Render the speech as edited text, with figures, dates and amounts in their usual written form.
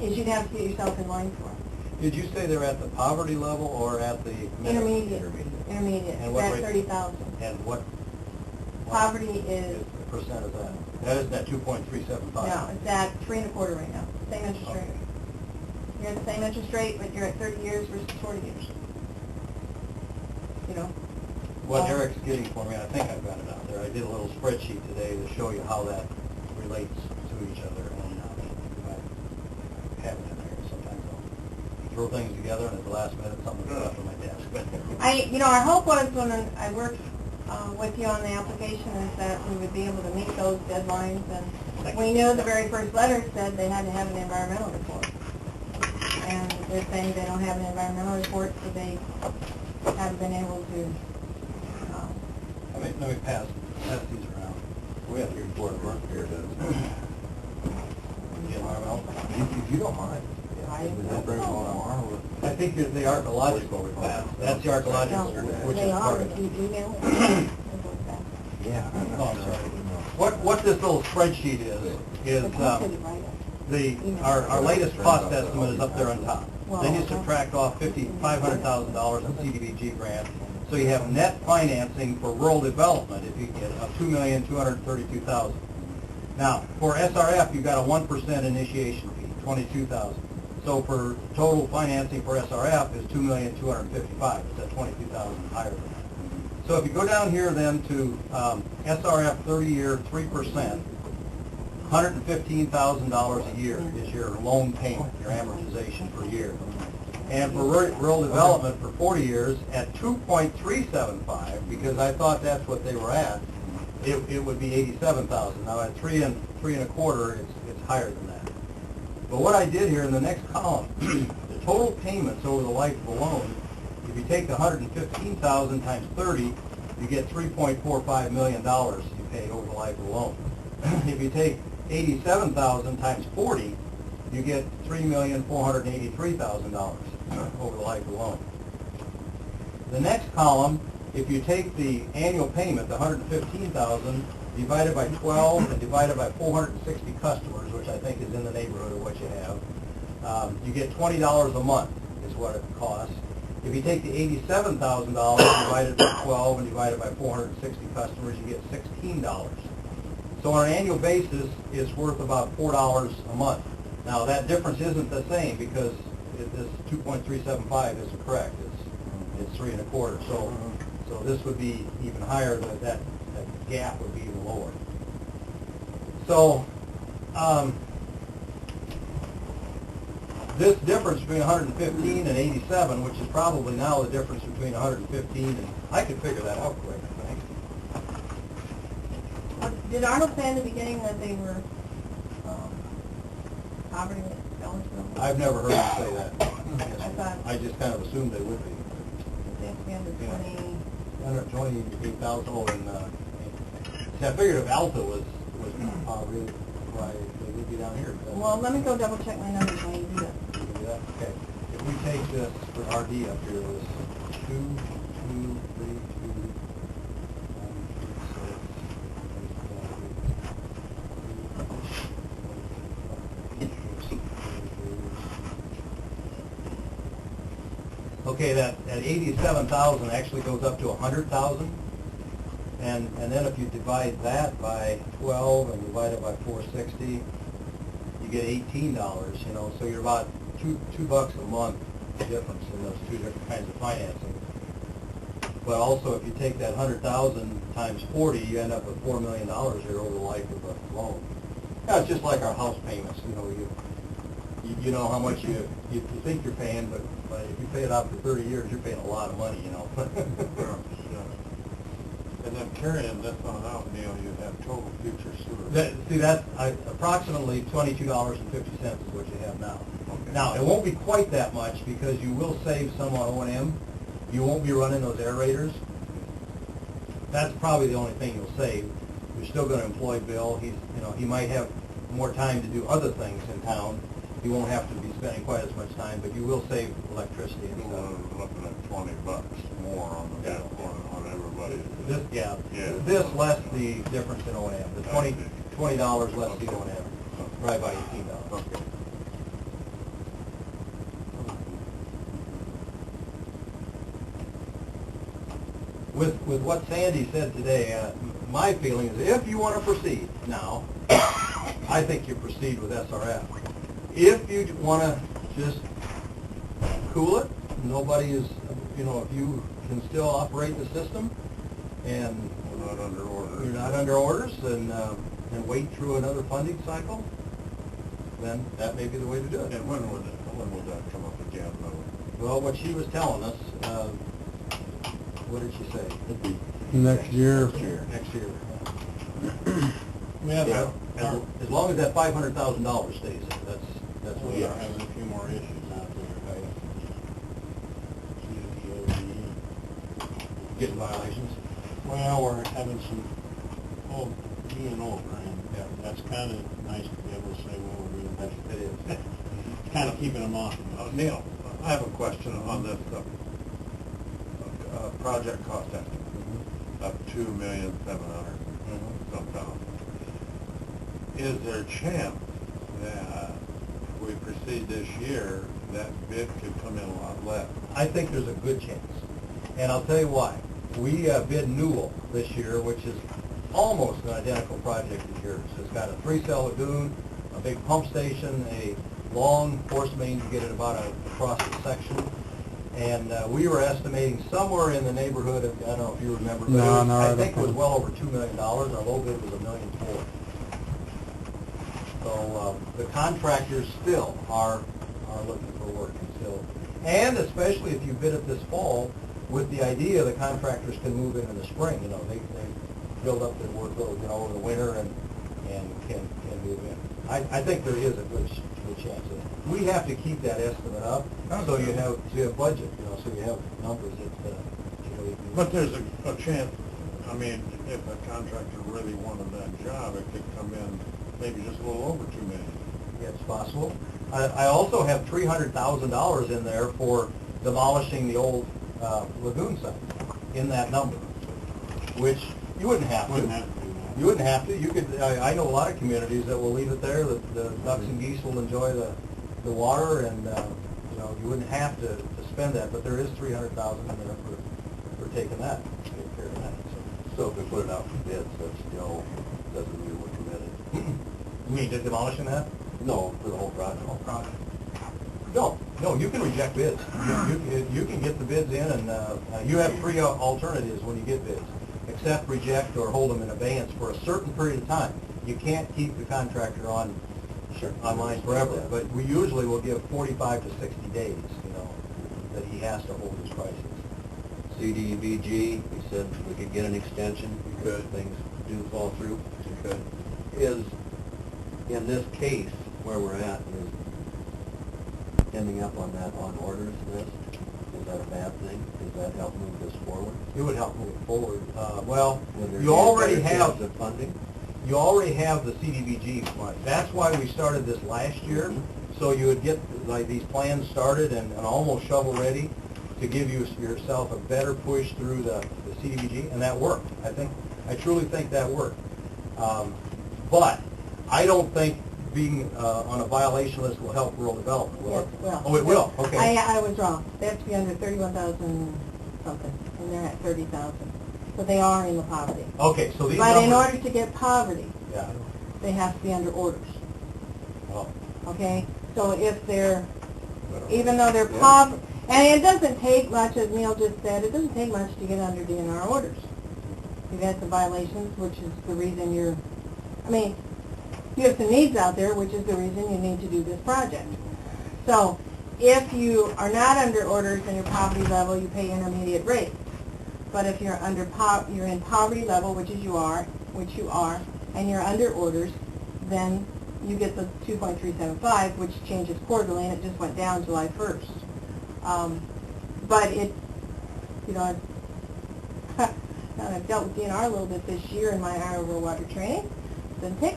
is you'd have to get yourself in line for. Did you say they're at the poverty level or at the Intermediate. Intermediate. Intermediate. And what That's rate? 30,000. And what Poverty is. the percent of that? That isn't at 2.375. No, it's at 3 1/4 right now. Same interest Okay. rate. You're at the same interest rate, but you're at 30 years versus 40 years. You know. What Eric's getting for me, I think I've got it out there. I did a little spreadsheet today to show you how that relates to each other, and I have it in there. Sometimes I'll throw things together, and at the last minute, something goes off on my desk. Our hope was when I worked with you on the application is that we would be able to meet those deadlines, and we knew the very first letter said they had to have an environmental report, and they're saying they don't have an environmental report, so they haven't been able to. Let me pass these around. We have to report a month here, doesn't it? The environmental. If you don't mind. They'll bring them on tomorrow. I think there's the archaeological class. That's the archaeological, which is They part are, of if it. you email it. Yeah. Oh, I'm sorry. What this little spreadsheet is our latest cost estimate is up there on top. Then you subtract off $500,000 in CDBG grant, so you have net financing for rural development if you get of $2,232,000. Now for SRF, you've got a 1% initiation fee, $22,000. So for total financing for SRF is $2,255,000. It's at $22,000 higher than that. So if you go down here then to SRF 30-year 3%, $115,000 a year is your loan payment, your amortization per year. And for rural development for 40 years at 2.375, because I thought that's what they were at, it would be 87,000. Now at 3 1/4, it's higher than that. But what I did here in the next column, the total payments over the life of the loan, if you take the 115,000 times 30, you get $3.45 million you pay over the life of the loan. If you take 87,000 times 40, you get $3,483,000 over the life of the loan. The next column, if you take the annual payment, the 115,000, divided by 12 and divided by 460 customers, which I think is in the neighborhood of what you have, you get $20 a month is what it costs. If you take the $87,000 divided by 12 and divided by 460 customers, you get $16. So on an annual basis, it's worth about $4 a month. Now that difference isn't the same because this 2.375 isn't correct. It's 3 1/4. So this would be even higher. That gap would be even lower. So this difference between 115 and 87, which is probably now the difference between 115 and, I could figure that out quick, I think. Did Arnold say in the beginning that they were poverty eligible? I've never heard him say that. I just kind of assumed they would be. They have to be under 20. Under 28,000. Oh, and see, I figured if Alta was poverty, right, they would be down here. Well, let me go double check my numbers while you do that. You can do that? Okay. If we take this for RD up here, this 2, 2, 3, 2, 9, 6, 7, 8, 9, 10, 11, 12, 13, 14, 15, 16, 17, 18, 19, 20. Okay, that at 87,000 actually goes up to 100,000, and then if you divide that by 12 and divide it by 460, you get $18. You know, so you're about $2 a month difference in those two different kinds of financing. But also, if you take that 100,000 times 40, you end up with $4 million here over the life of the loan. Yeah, it's just like our house payments. You know, you know how much you think you're paying, but if you pay it out for 30 years, you're paying a lot of money, you know. And then carrying this one out, Neil, you have total future sewer. That's approximately $22.50 is what you have now. Okay. Now, it won't be quite that much because you will save some on O&M. You won't be running those aerators. That's probably the only thing you'll save. You're still going to employ Bill. He might have more time to do other things in town. You won't have to be spending quite as much time, but you will save electricity and stuff. Looking at $20 more on the bill on everybody. This less the difference in O&M. The $20 less the O&M, right by $18. Okay. with what Sandy said today, my feeling is if you want to proceed now, I think you proceed with SRF. If you want to just cool it, nobody is, you know, if you can still operate the system and We're not under orders. you're not under orders and wait through another funding cycle, then that may be the way to do it. And when would that come up again, though? Well, what she was telling us, what did she say? Next year. Next year. We have, As long as that $500,000 stays there, that's what we we are are. having a few more issues out there. Getting violations. Well, we're having some, being over, and Yeah. that's kind of nice to be able to say, well, we're doing that. It is. It's kind of keeping them off. Neil, I have a question on this project cost estimate of $2,700,000 some thousand. Is there a chance that if we proceed this year, that bid could come in a lot less? I think there's a good chance. And I'll tell you why. We bid Newell this year, which is almost an identical project as yours. It's got a 3-cell lagoon, a big pump station, a long force main to get it about across the section. And we were estimating somewhere in the neighborhood of, I don't know if you remember, but I think it was well over $2 million. Our low bid was $1.4 million. So the contractors still are looking for work and still, and especially if you bid it this fall, with the idea the contractors can move in the spring. You know, they build up their workload, you know, over the winter and can move in. I think there is a good chance of it. We have to keep that estimate up so you have budget, you know, so you have numbers that you know. But there's a chance, I mean, if a contractor really wanted that job, it could come in maybe just a little over $2 million. Yeah, it's possible. I also have $300,000 in there for demolishing the old lagoon site in that number, which you wouldn't have to. Wouldn't have to do that. You wouldn't have to. You could. I know a lot of communities that will leave it there. The ducks and geese will enjoy the water, and you know, you wouldn't have to spend that. But there is $300,000 in there for taking that, taking care of that. So if we put it out for bids, that still doesn't mean we're committed? You mean demolishing that? No, for the whole project. The whole project. No, you can reject bids. You can get the bids in, and you have 3 alternatives when you get bids: accept, reject, or hold them in abeyance for a certain period of time. You can't keep the contractor online forever, but we usually will give 45 to 60 days, you know, that he has to hold his prices. CDBG, we said we could get an extension because things do fall through. We could. Is, in this case, where we're at, is ending up on that on orders list, is that a bad thing? Does that help move this forward? It would help move it forward. Well, Would there you be a already better have chance of funding? You already have the CDBG money. That's why we started this last year, so you would get like these plans started and almost shovel ready to give yourself a better push through the CDBG, and that worked. I truly think that worked. But I don't think being on a violation list will help rural development, will it? Yes, it will. Oh, it will, okay. I was wrong. They have to be under 31,000 something, and they're at 30,000. So they are in the poverty. Okay, so these But in numbers- order to get poverty, Yeah. they have to be under orders, Oh. okay? So if they're, even though they're Yeah. poverty, and it doesn't take much, as Neil just said, it doesn't take much to get under DNR orders. You've had some violations, which is the reason you have some needs out there, which is the reason you need to do this project. So if you are not under orders and your poverty level, you pay intermediate rate. But if you're you're in poverty level, which you are, and you're under orders, then you get the 2.375, which changes quarterly, and it just went down July 1st. But it, you know, I've dealt with DNR a little bit this year in my Iowa water training. Doesn't take